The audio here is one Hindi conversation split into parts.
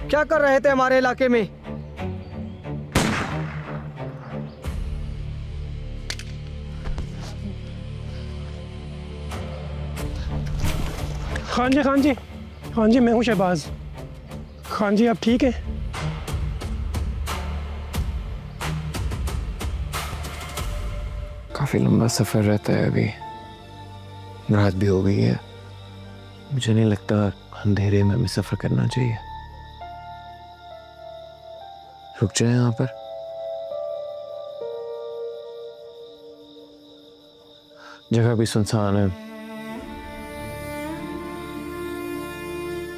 क्या कर रहे थे हमारे इलाके में? खान जी, खान जी, खान जी, मैं हूँ शहबाज। खान जी, आप ठीक हैं? काफी लंबा सफर रहता है, अभी रात भी हो गई है। मुझे नहीं लगता अंधेरे में हमें सफर करना चाहिए। रुक जाए यहाँ पर। जगह भी सुनसान है।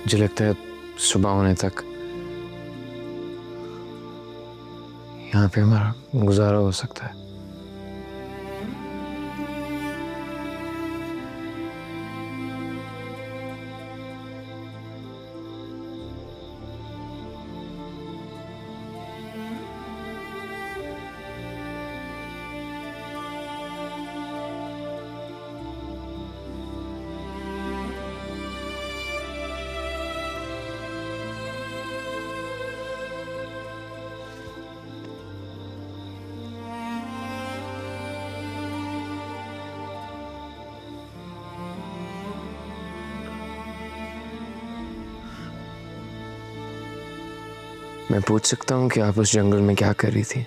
मुझे लगता है सुबह होने तक यहाँ पे हमारा गुजारा हो सकता है। मैं पूछ सकता हूँ कि आप उस जंगल में क्या कर रही थी,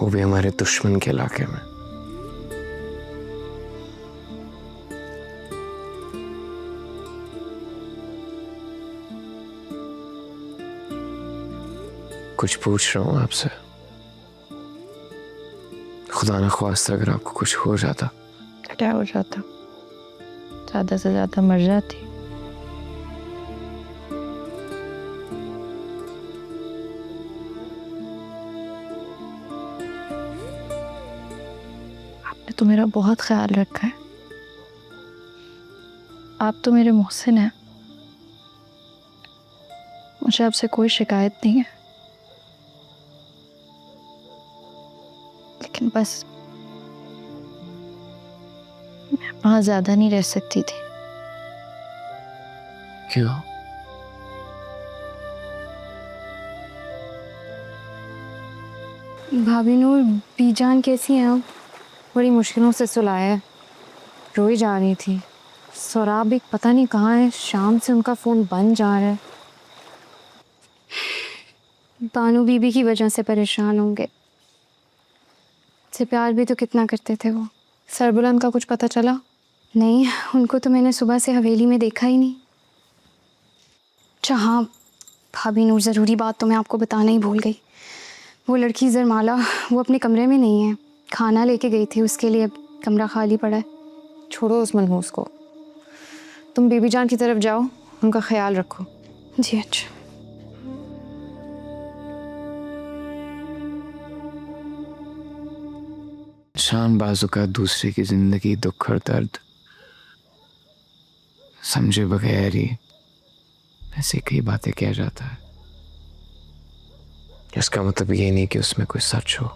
वो भी हमारे दुश्मन के इलाके में? कुछ पूछ रहा हूँ आपसे। खुदा न ख्वास्ता अगर आपको कुछ हो जाता। क्या हो जाता? ज्यादा से ज्यादा मर जाती। आपने तो मेरा बहुत ख्याल रखा है। आप तो मेरे मोहसिन हैं। मुझे आपसे कोई शिकायत नहीं है, लेकिन बस मैं वहां ज्यादा नहीं रह सकती थी। क्यों? भाभी नूर, बीजान कैसी हैं अब? बड़ी मुश्किलों से सुलाया है, रोई जा रही थी। सौराब एक पता नहीं कहाँ है, शाम से उनका फ़ोन बंद जा रहा है। बानू बीबी की वजह से परेशान होंगे। से प्यार भी तो कितना करते थे वो। सरबुलंद का कुछ पता चला? नहीं, उनको तो मैंने सुबह से हवेली में देखा ही नहीं। अच्छा हाँ भाभी नूर, ज़रूरी बात तो मैं आपको बताना ही भूल गई। वो लड़की जरमाला, वो अपने कमरे में नहीं है। खाना लेके गई थी, उसके लिए अब कमरा खाली पड़ा है। छोड़ो उस मनहूस को, तुम बीबी जान की तरफ जाओ, उनका ख्याल रखो। जी अच्छा। शान बाजू का दूसरे की जिंदगी, दुख और दर्द समझे बगैर ही ऐसे कई बातें कह जाता है। इसका मतलब ये नहीं कि उसमें कोई सच हो।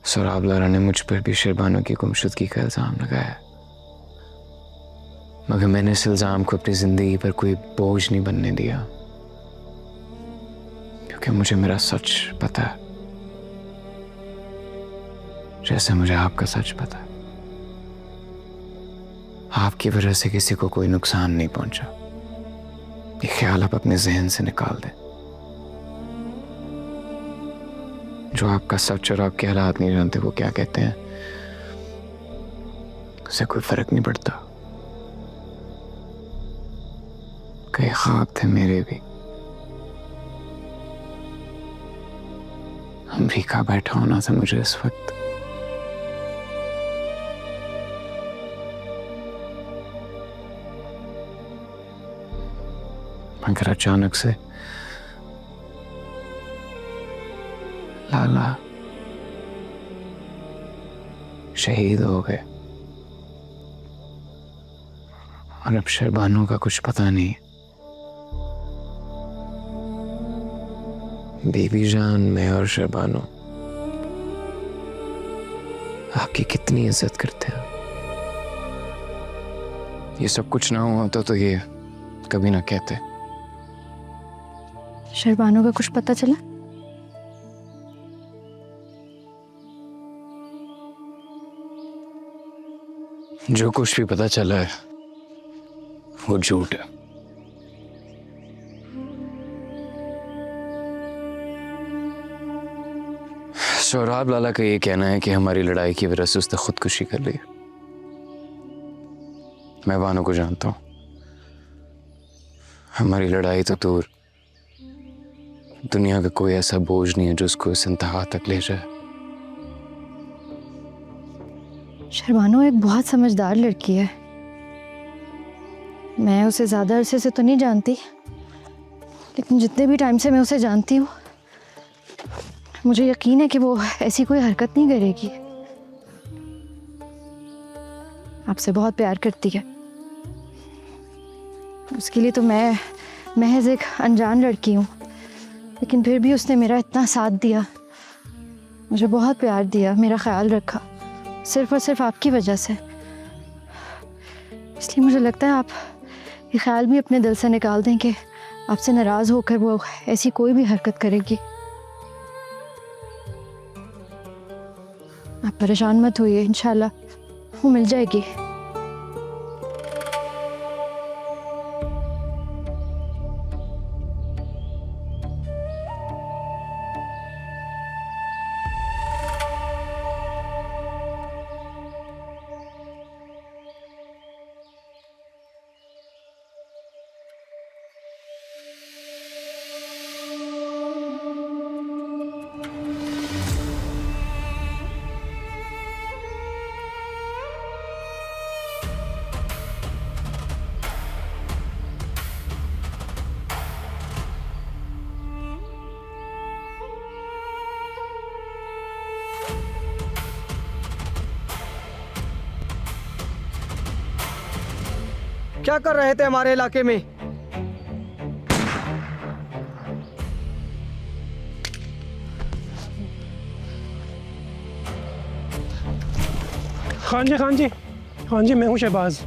सौराब लारा ने मुझ पर भी शहबानों की गुमशुदगी का इल्जाम लगाया, मगर मैंने इस इल्जाम को अपनी जिंदगी पर कोई बोझ नहीं बनने दिया, क्योंकि मुझे मेरा सच पता है, जैसे मुझे आपका सच पता है। आपकी वजह से किसी को कोई नुकसान नहीं पहुंचा, ये ख्याल आप अपने जहन से निकाल दें। जो आपका सच और आपके हालात नहीं जानते वो क्या कहते हैं, उससे कोई फर्क नहीं पड़ता। कई ख्वाब थे मेरे भी, अमरीका बैठा होना था मुझे इस वक्त। मगर अचानक से लाला शहीद हो गए और अब शहबानों का कुछ पता नहीं। बीबी जान, मैं और शहबानों आपकी कितनी इज्जत करते हैं। ये सब कुछ ना हुआ तो ये कभी ना कहते। शरबानो का कुछ पता चला? जो कुछ भी पता चला है वो झूठ है। सोहराब लाला का ये कहना है कि हमारी लड़ाई की वजह से उसने खुदकुशी कर ली। मैं बानो को जानता हूं। हमारी लड़ाई तो दूर, दुनिया का कोई ऐसा बोझ नहीं है जो उसको इस इंतहा तक ले जाए। शरबानो एक बहुत समझदार लड़की है। मैं उसे ज़्यादा अरसे से तो नहीं जानती, लेकिन जितने भी टाइम से मैं उसे जानती हूँ मुझे यकीन है कि वो ऐसी कोई हरकत नहीं करेगी। आपसे बहुत प्यार करती है। उसके लिए तो मैं महज एक अनजान लड़की हूँ, लेकिन फिर भी उसने मेरा इतना साथ दिया, मुझे बहुत प्यार दिया, मेरा ख्याल रखा, सिर्फ और सिर्फ आपकी वजह से। इसलिए मुझे लगता है आप ये ख्याल भी अपने दिल से निकाल दें कि आपसे नाराज़ होकर वो ऐसी कोई भी हरकत करेगी। आप परेशान मत होइए, इंशाल्लाह वो मिल जाएगी। क्या कर रहे थे हमारे इलाके में? खान जी, खान जी, हाँ जी, मैं हूँ शहबाज।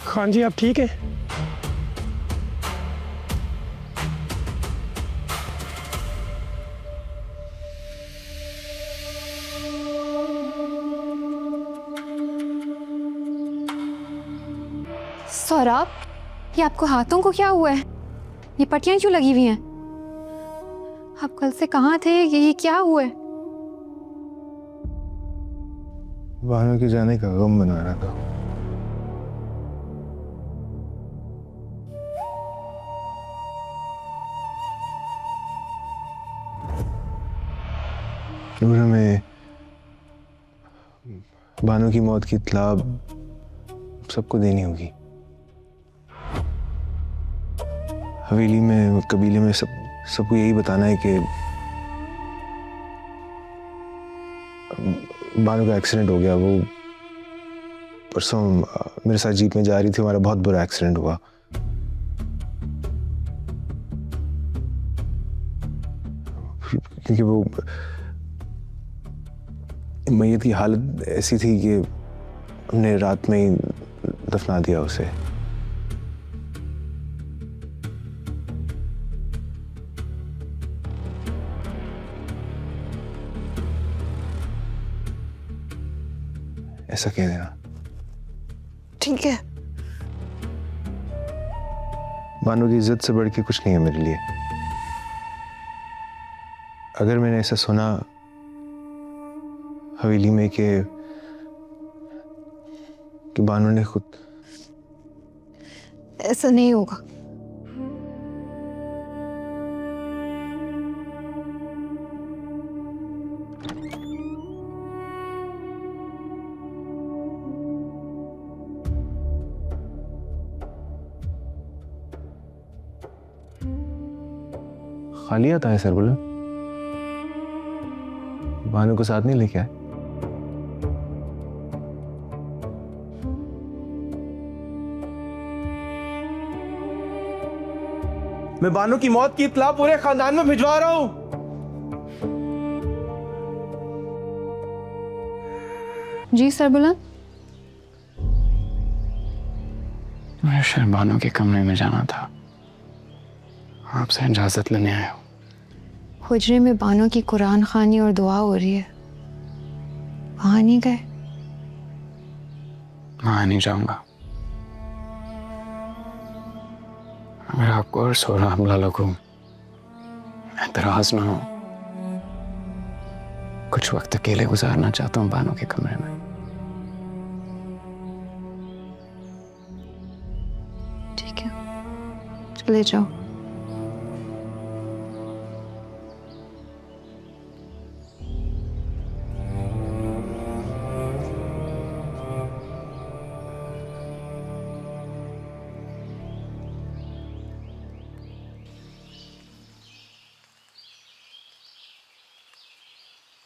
खान जी, आप ठीक हैं? सौरभ, ये आपको हाथों को क्या हुआ है? ये पट्टियां क्यों लगी हुई हैं? आप कल से कहाँ थे? ये क्या हुआ है? बानो के जाने का गम बना रहा था। हमें बानो की मौत की इत्तला सबको देनी होगी। हवेली में, कबीले में सबको यही बताना है कि बानो का एक्सीडेंट हो गया। वो परसों मेरे साथ जीप में जा रही थी, हमारा बहुत बुरा एक्सीडेंट हुआ। क्योंकि वो मैयत की हालत ऐसी थी कि हमने रात में ही दफना दिया उसे। ऐसा कह देना। ठीक है। बानो की इज्जत से बढ़ के कुछ नहीं है मेरे लिए। अगर मैंने ऐसा सुना हवेली में कि बानो ने खुद, ऐसा नहीं होगा। खाली आता है सरबुला, बानो को साथ नहीं लेके आए। मैं बानो की मौत की इत्तला पूरे खानदान में भिजवा रहा हूं। जी सरबुलंद। मुझे शहबानों के कमरे में जाना था, आपसे इजाजत लेने आया हूँ। हुजरे में बानो की कुरान खानी और दुआ हो रही है, वहां नहीं गए? वहां नहीं जाऊंगा। अगर आपको और सोरा हमला लगू, एतराज ना हो, कुछ वक्त अकेले गुजारना चाहता हूँ बानो के कमरे में। ठीक है, चले जाओ।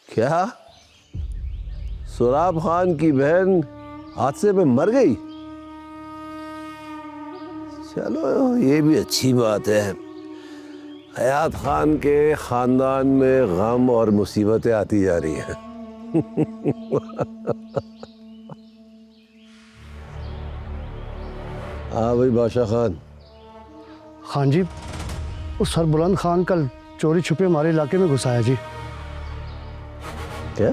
क्या सुराब खान की बहन हादसे में मर गई? चलो ये भी अच्छी बात है। हयात खान के खानदान में गम और मुसीबतें आती जा रही हैं। हाँ भाई बादशाह खान। खान जी, उस सरबुलंद खान कल चोरी छुपे हमारे इलाके में घुसाया जी। क्या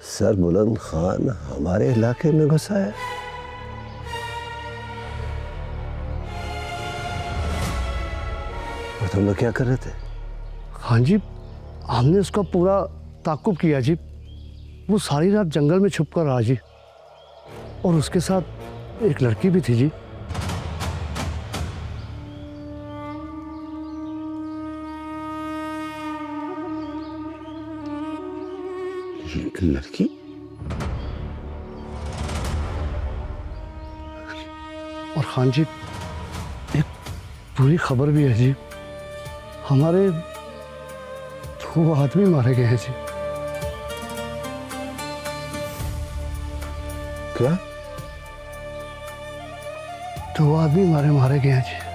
सरबुलंद खान हमारे इलाके में घुसा है? और तुम लोग क्या कर रहे थे? खान जी, हमने उसका पूरा ताकुब किया जी। वो सारी रात जंगल में छुप कर रहा जी, और उसके साथ एक लड़की भी थी जी। लड़की? और खान जी, एक पूरी खबर भी है जी। हमारे 2 आदमी मारे गए हैं जी। क्या? 2 आदमी मारे गए हैं जी।